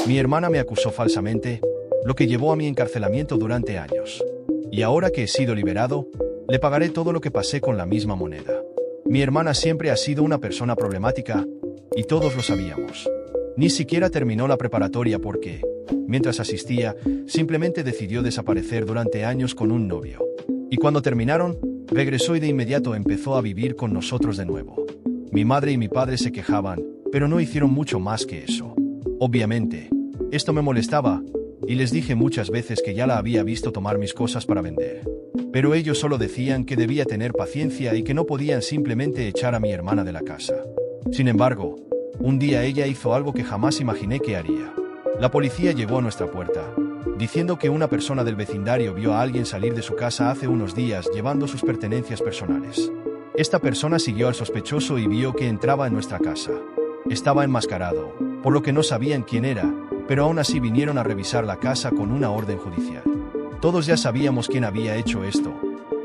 Mi hermana me acusó falsamente, lo que llevó a mi encarcelamiento durante años. Y ahora que he sido liberado, le pagaré todo lo que pasé con la misma moneda. Mi hermana siempre ha sido una persona problemática, y todos lo sabíamos. Ni siquiera terminó la preparatoria porque, mientras asistía, simplemente decidió desaparecer durante años con un novio. Y cuando terminaron, regresó y de inmediato empezó a vivir con nosotros de nuevo. Mi madre y mi padre se quejaban, pero no hicieron mucho más que eso. Obviamente, esto me molestaba, y les dije muchas veces que ya la había visto tomar mis cosas para vender. Pero ellos solo decían que debía tener paciencia y que no podían simplemente echar a mi hermana de la casa. Sin embargo, un día ella hizo algo que jamás imaginé que haría. La policía llegó a nuestra puerta, diciendo que una persona del vecindario vio a alguien salir de su casa hace unos días llevando sus pertenencias personales. Esta persona siguió al sospechoso y vio que entraba en nuestra casa. Estaba enmascarado, por lo que no sabían quién era, pero aún así vinieron a revisar la casa con una orden judicial. Todos ya sabíamos quién había hecho esto,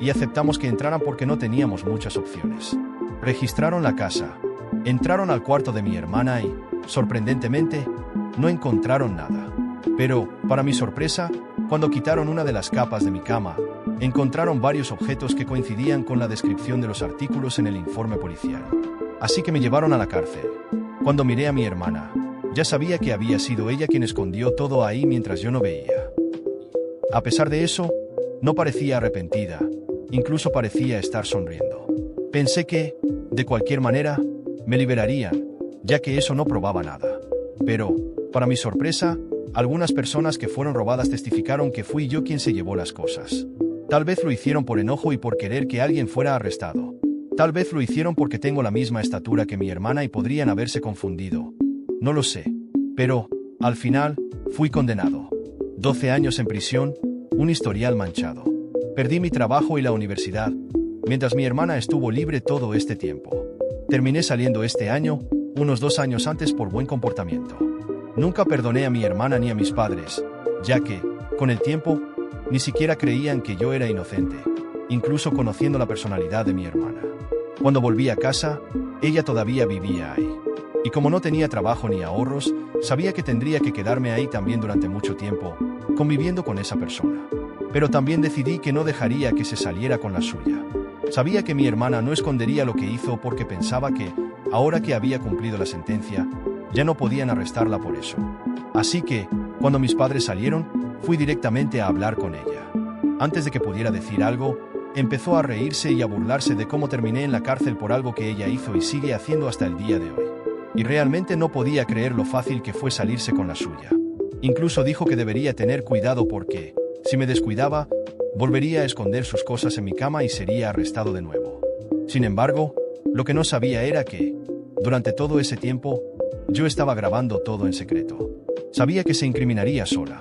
y aceptamos que entraran porque no teníamos muchas opciones. Registraron la casa, entraron al cuarto de mi hermana y, sorprendentemente, no encontraron nada. Pero, para mi sorpresa, cuando quitaron una de las capas de mi cama, encontraron varios objetos que coincidían con la descripción de los artículos en el informe policial. Así que me llevaron a la cárcel. Cuando miré a mi hermana, ya sabía que había sido ella quien escondió todo ahí mientras yo no veía. A pesar de eso, no parecía arrepentida, incluso parecía estar sonriendo. Pensé que, de cualquier manera, me liberarían, ya que eso no probaba nada. Pero, para mi sorpresa, algunas personas que fueron robadas testificaron que fui yo quien se llevó las cosas. Tal vez lo hicieron por enojo y por querer que alguien fuera arrestado. Tal vez lo hicieron porque tengo la misma estatura que mi hermana y podrían haberse confundido. No lo sé. Pero, al final, fui condenado. 12 años en prisión, un historial manchado. Perdí mi trabajo y la universidad, mientras mi hermana estuvo libre todo este tiempo. Terminé saliendo este año, unos 2 años antes por buen comportamiento. Nunca perdoné a mi hermana ni a mis padres, ya que, con el tiempo, ni siquiera creían que yo era inocente, incluso conociendo la personalidad de mi hermana. Cuando volví a casa, ella todavía vivía ahí. Y como no tenía trabajo ni ahorros, sabía que tendría que quedarme ahí también durante mucho tiempo, conviviendo con esa persona. Pero también decidí que no dejaría que se saliera con la suya. Sabía que mi hermana no escondería lo que hizo porque pensaba que, ahora que había cumplido la sentencia, ya no podían arrestarla por eso. Así que, cuando mis padres salieron, fui directamente a hablar con ella. Antes de que pudiera decir algo, empezó a reírse y a burlarse de cómo terminé en la cárcel por algo que ella hizo y sigue haciendo hasta el día de hoy. Y realmente no podía creer lo fácil que fue salirse con la suya. Incluso dijo que debería tener cuidado porque, si me descuidaba, volvería a esconder sus cosas en mi cama y sería arrestado de nuevo. Sin embargo, lo que no sabía era que, durante todo ese tiempo, yo estaba grabando todo en secreto. Sabía que se incriminaría sola.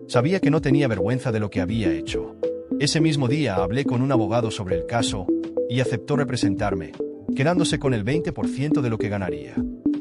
Sabía que no tenía vergüenza de lo que había hecho. Ese mismo día hablé con un abogado sobre el caso y aceptó representarme, quedándose con el 20% de lo que ganaría.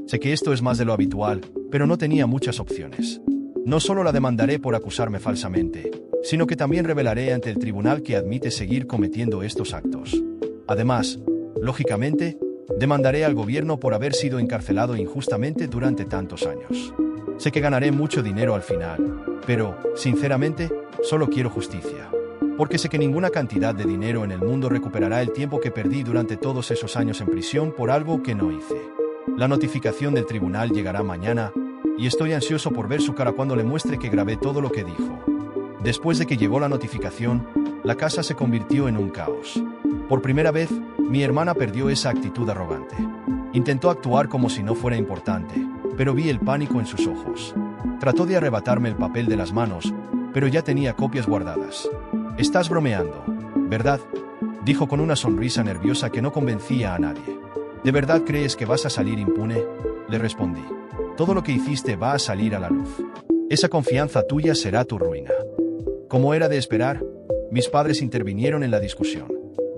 Sé que esto es más de lo habitual, pero no tenía muchas opciones. No solo la demandaré por acusarme falsamente, sino que también revelaré ante el tribunal que admite seguir cometiendo estos actos. Además, lógicamente, demandaré al gobierno por haber sido encarcelado injustamente durante tantos años. Sé que ganaré mucho dinero al final, pero, sinceramente, solo quiero justicia. Porque sé que ninguna cantidad de dinero en el mundo recuperará el tiempo que perdí durante todos esos años en prisión por algo que no hice. La notificación del tribunal llegará mañana, y estoy ansioso por ver su cara cuando le muestre que grabé todo lo que dijo. Después de que llegó la notificación, la casa se convirtió en un caos. Por primera vez, mi hermana perdió esa actitud arrogante. Intentó actuar como si no fuera importante, pero vi el pánico en sus ojos. Trató de arrebatarme el papel de las manos, pero ya tenía copias guardadas. «Estás bromeando, ¿verdad?», dijo con una sonrisa nerviosa que no convencía a nadie. «¿De verdad crees que vas a salir impune?», le respondí. «Todo lo que hiciste va a salir a la luz. Esa confianza tuya será tu ruina». Como era de esperar, mis padres intervinieron en la discusión.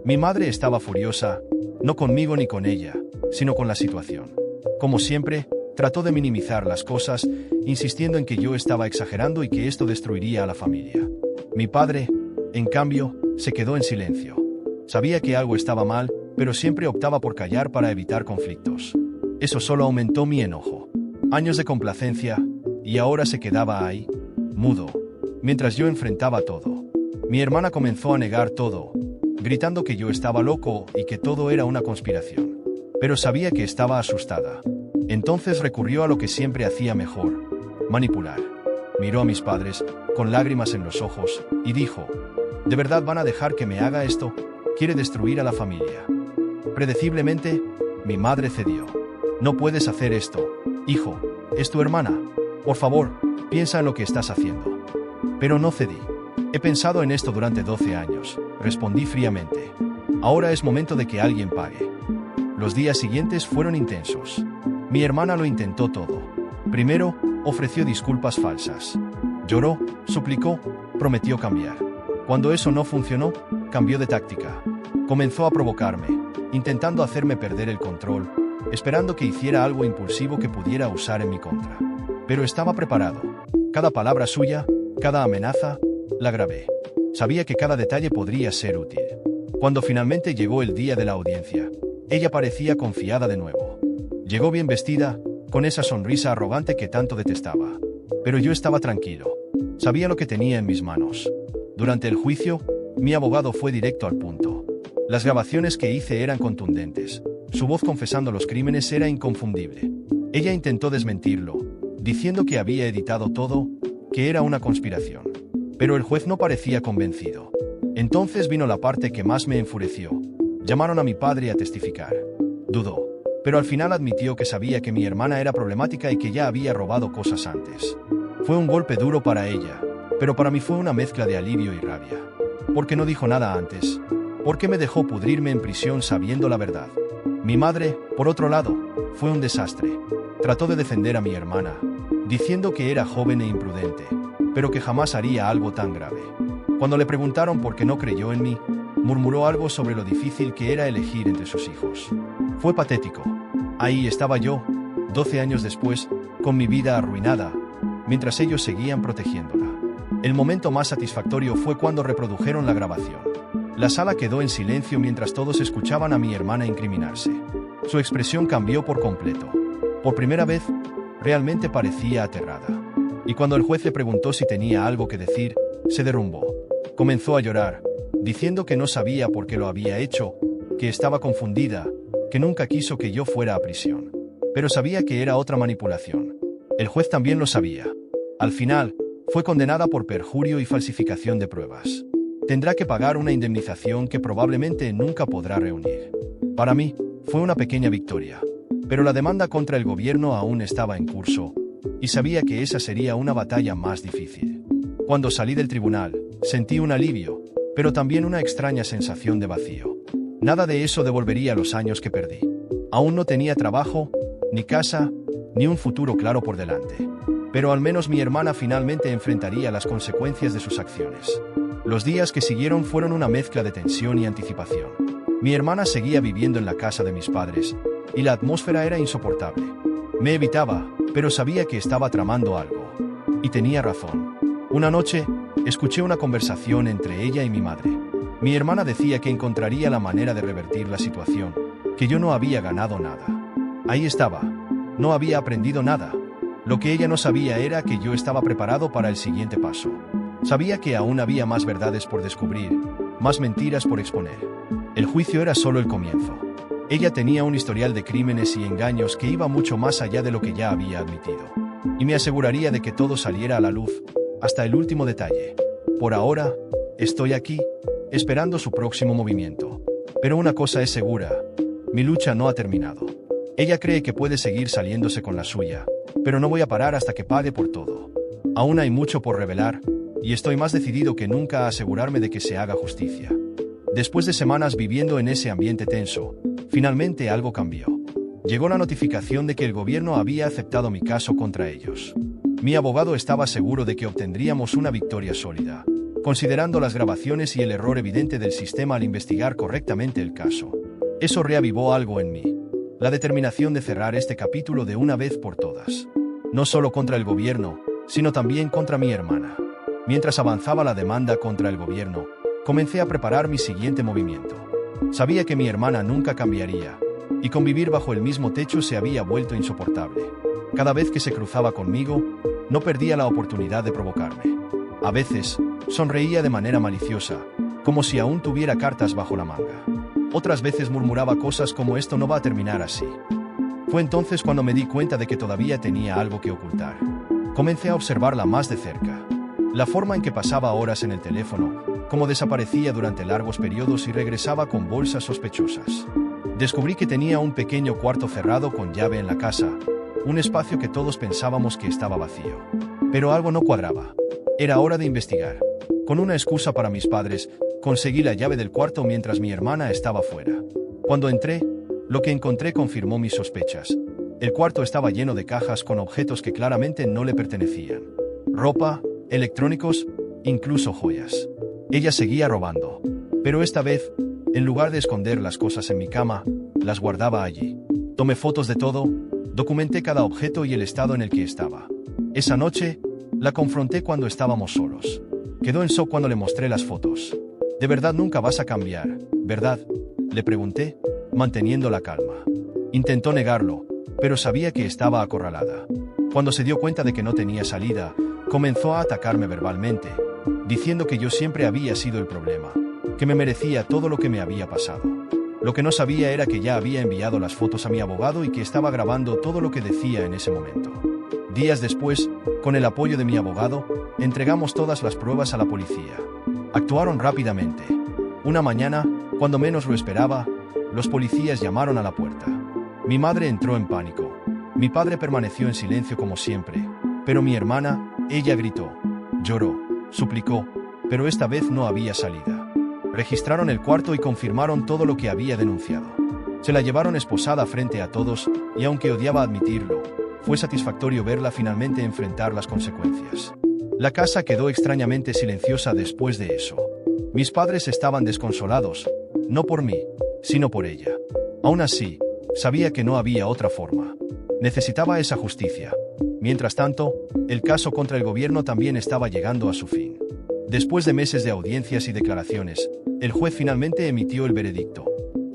Mi madre estaba furiosa, no conmigo ni con ella, sino con la situación. Como siempre, trató de minimizar las cosas, insistiendo en que yo estaba exagerando y que esto destruiría a la familia. Mi padre, en cambio, se quedó en silencio. Sabía que algo estaba mal, pero siempre optaba por callar para evitar conflictos. Eso solo aumentó mi enojo. Años de complacencia, y ahora se quedaba ahí, mudo, mientras yo enfrentaba todo. Mi hermana comenzó a negar todo, gritando que yo estaba loco y que todo era una conspiración. Pero sabía que estaba asustada. Entonces recurrió a lo que siempre hacía mejor: manipular. Miró a mis padres, con lágrimas en los ojos, y dijo: ¿de verdad van a dejar que me haga esto? Quiere destruir a la familia. Predeciblemente, mi madre cedió. No puedes hacer esto, hijo, es tu hermana. Por favor, piensa en lo que estás haciendo. Pero no cedí. He pensado en esto durante 12 años, respondí fríamente. Ahora es momento de que alguien pague. Los días siguientes fueron intensos. Mi hermana lo intentó todo. Primero, ofreció disculpas falsas. Lloró, suplicó, prometió cambiar. Cuando eso no funcionó, cambió de táctica. Comenzó a provocarme, intentando hacerme perder el control, esperando que hiciera algo impulsivo que pudiera usar en mi contra. Pero estaba preparado. Cada palabra suya, cada amenaza, la grabé. Sabía que cada detalle podría ser útil. Cuando finalmente llegó el día de la audiencia, ella parecía confiada de nuevo. Llegó bien vestida, con esa sonrisa arrogante que tanto detestaba. Pero yo estaba tranquilo. Sabía lo que tenía en mis manos. Durante el juicio, mi abogado fue directo al punto. Las grabaciones que hice eran contundentes. Su voz confesando los crímenes era inconfundible. Ella intentó desmentirlo, diciendo que había editado todo, que era una conspiración. Pero el juez no parecía convencido. Entonces vino la parte que más me enfureció. Llamaron a mi padre a testificar. Dudó, pero al final admitió que sabía que mi hermana era problemática y que ya había robado cosas antes. Fue un golpe duro para ella, pero para mí fue una mezcla de alivio y rabia. ¿Por qué no dijo nada antes? ¿Por qué me dejó pudrirme en prisión sabiendo la verdad? Mi madre, por otro lado, fue un desastre. Trató de defender a mi hermana, diciendo que era joven e imprudente, pero que jamás haría algo tan grave. Cuando le preguntaron por qué no creyó en mí, murmuró algo sobre lo difícil que era elegir entre sus hijos. Fue patético. Ahí estaba yo, 12 años después, con mi vida arruinada, mientras ellos seguían protegiéndola. El momento más satisfactorio fue cuando reprodujeron la grabación. La sala quedó en silencio mientras todos escuchaban a mi hermana incriminarse. Su expresión cambió por completo. Por primera vez, realmente parecía aterrada. Y cuando el juez le preguntó si tenía algo que decir, se derrumbó. Comenzó a llorar, diciendo que no sabía por qué lo había hecho, que estaba confundida, que nunca quiso que yo fuera a prisión. Pero sabía que era otra manipulación. El juez también lo sabía. Al final, fue condenada por perjurio y falsificación de pruebas. Tendrá que pagar una indemnización que probablemente nunca podrá reunir. Para mí, fue una pequeña victoria. Pero la demanda contra el gobierno aún estaba en curso, y sabía que esa sería una batalla más difícil. Cuando salí del tribunal, sentí un alivio, pero también una extraña sensación de vacío. Nada de eso devolvería los años que perdí. Aún no tenía trabajo, ni casa, ni un futuro claro por delante. Pero al menos mi hermana finalmente enfrentaría las consecuencias de sus acciones. Los días que siguieron fueron una mezcla de tensión y anticipación. Mi hermana seguía viviendo en la casa de mis padres, y la atmósfera era insoportable. Me evitaba, pero sabía que estaba tramando algo. Y tenía razón. Una noche, escuché una conversación entre ella y mi madre. Mi hermana decía que encontraría la manera de revertir la situación, que yo no había ganado nada. Ahí estaba. No había aprendido nada. Lo que ella no sabía era que yo estaba preparado para el siguiente paso. Sabía que aún había más verdades por descubrir, más mentiras por exponer. El juicio era solo el comienzo. Ella tenía un historial de crímenes y engaños que iba mucho más allá de lo que ya había admitido. Y me aseguraría de que todo saliera a la luz, hasta el último detalle. Por ahora, estoy aquí, esperando su próximo movimiento. Pero una cosa es segura, mi lucha no ha terminado. Ella cree que puede seguir saliéndose con la suya, pero no voy a parar hasta que pague por todo. Aún hay mucho por revelar, y estoy más decidido que nunca a asegurarme de que se haga justicia. Después de semanas viviendo en ese ambiente tenso, finalmente algo cambió. Llegó la notificación de que el gobierno había aceptado mi caso contra ellos. Mi abogado estaba seguro de que obtendríamos una victoria sólida, considerando las grabaciones y el error evidente del sistema al investigar correctamente el caso. Eso reavivó algo en mí. La determinación de cerrar este capítulo de una vez por todas. No solo contra el gobierno, sino también contra mi hermana. Mientras avanzaba la demanda contra el gobierno, comencé a preparar mi siguiente movimiento. Sabía que mi hermana nunca cambiaría, y convivir bajo el mismo techo se había vuelto insoportable. Cada vez que se cruzaba conmigo, No perdía la oportunidad de provocarme. A veces, sonreía de manera maliciosa, como si aún tuviera cartas bajo la manga. Otras veces murmuraba cosas como esto no va a terminar así. Fue entonces cuando me di cuenta de que todavía tenía algo que ocultar. Comencé a observarla más de cerca. La forma en que pasaba horas en el teléfono, cómo desaparecía durante largos periodos y regresaba con bolsas sospechosas. Descubrí que tenía un pequeño cuarto cerrado con llave en la casa, un espacio que todos pensábamos que estaba vacío. Pero algo no cuadraba. Era hora de investigar. Con una excusa para mis padres, conseguí la llave del cuarto mientras mi hermana estaba fuera. Cuando entré, lo que encontré confirmó mis sospechas. El cuarto estaba lleno de cajas con objetos que claramente no le pertenecían. Ropa, electrónicos, incluso joyas. Ella seguía robando. Pero esta vez, en lugar de esconder las cosas en mi cama, las guardaba allí. Tomé fotos de todo, documenté cada objeto y el estado en el que estaba. Esa noche, la confronté cuando estábamos solos. Quedó en shock cuando le mostré las fotos. ¿De verdad nunca vas a cambiar, verdad?, le pregunté, manteniendo la calma. Intentó negarlo, pero sabía que estaba acorralada. Cuando se dio cuenta de que no tenía salida, comenzó a atacarme verbalmente, diciendo que yo siempre había sido el problema, que me merecía todo lo que me había pasado. Lo que no sabía era que ya había enviado las fotos a mi abogado y que estaba grabando todo lo que decía en ese momento. Días después, con el apoyo de mi abogado, entregamos todas las pruebas a la policía. Actuaron rápidamente. Una mañana, cuando menos lo esperaba, los policías llamaron a la puerta. Mi madre entró en pánico. Mi padre permaneció en silencio como siempre, pero mi hermana, ella gritó, lloró, suplicó, pero esta vez no había salida. Registraron el cuarto y confirmaron todo lo que había denunciado. Se la llevaron esposada frente a todos, y aunque odiaba admitirlo, fue satisfactorio verla finalmente enfrentar las consecuencias. La casa quedó extrañamente silenciosa después de eso. Mis padres estaban desconsolados, no por mí, sino por ella. Aún así, sabía que no había otra forma. Necesitaba esa justicia. Mientras tanto, el caso contra el gobierno también estaba llegando a su fin. Después de meses de audiencias y declaraciones, el juez finalmente emitió el veredicto.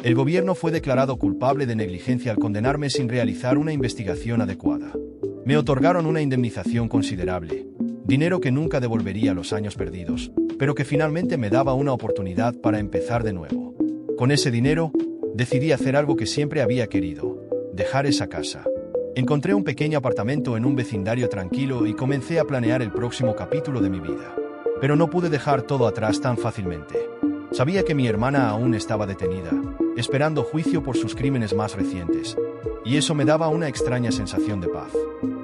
El gobierno fue declarado culpable de negligencia al condenarme sin realizar una investigación adecuada. Me otorgaron una indemnización considerable, dinero que nunca devolvería los años perdidos, pero que finalmente me daba una oportunidad para empezar de nuevo. Con ese dinero, decidí hacer algo que siempre había querido: dejar esa casa. Encontré un pequeño apartamento en un vecindario tranquilo y comencé a planear el próximo capítulo de mi vida. Pero no pude dejar todo atrás tan fácilmente. Sabía que mi hermana aún estaba detenida, esperando juicio por sus crímenes más recientes, y eso me daba una extraña sensación de paz.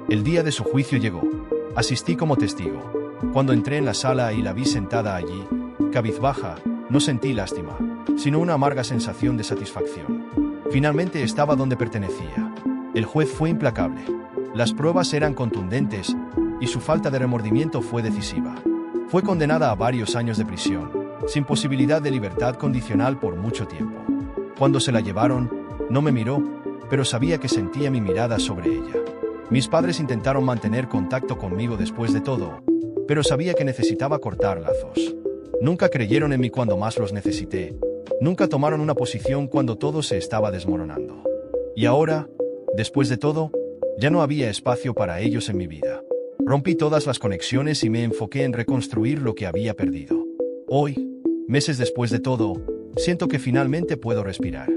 El día de su juicio llegó. Asistí como testigo. Cuando entré en la sala y la vi sentada allí, cabizbaja, no sentí lástima, sino una amarga sensación de satisfacción. Finalmente estaba donde pertenecía. El juez fue implacable. Las pruebas eran contundentes, y su falta de remordimiento fue decisiva. Fue condenada a varios años de prisión, sin posibilidad de libertad condicional por mucho tiempo. Cuando se la llevaron, no me miró, pero sabía que sentía mi mirada sobre ella. Mis padres intentaron mantener contacto conmigo después de todo, pero sabía que necesitaba cortar lazos. Nunca creyeron en mí cuando más los necesité. Nunca tomaron una posición cuando todo se estaba desmoronando. Y ahora, después de todo, ya no había espacio para ellos en mi vida. Rompí todas las conexiones y me enfoqué en reconstruir lo que había perdido. Hoy, meses después de todo, siento que finalmente puedo respirar.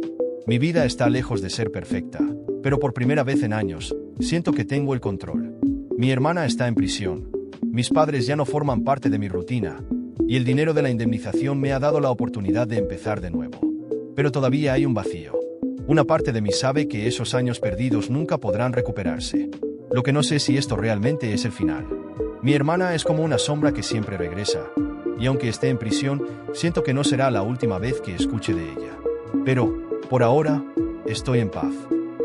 Mi vida está lejos de ser perfecta, pero por primera vez en años, siento que tengo el control. Mi hermana está en prisión. Mis padres ya no forman parte de mi rutina, y el dinero de la indemnización me ha dado la oportunidad de empezar de nuevo. Pero todavía hay un vacío. Una parte de mí sabe que esos años perdidos nunca podrán recuperarse. Lo que no sé si esto realmente es el final. Mi hermana es como una sombra que siempre regresa, y aunque esté en prisión, siento que no será la última vez que escuche de ella. Pero, por ahora, estoy en paz.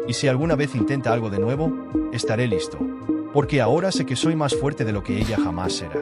Y si alguna vez intenta algo de nuevo, estaré listo. Porque ahora sé que soy más fuerte de lo que ella jamás será.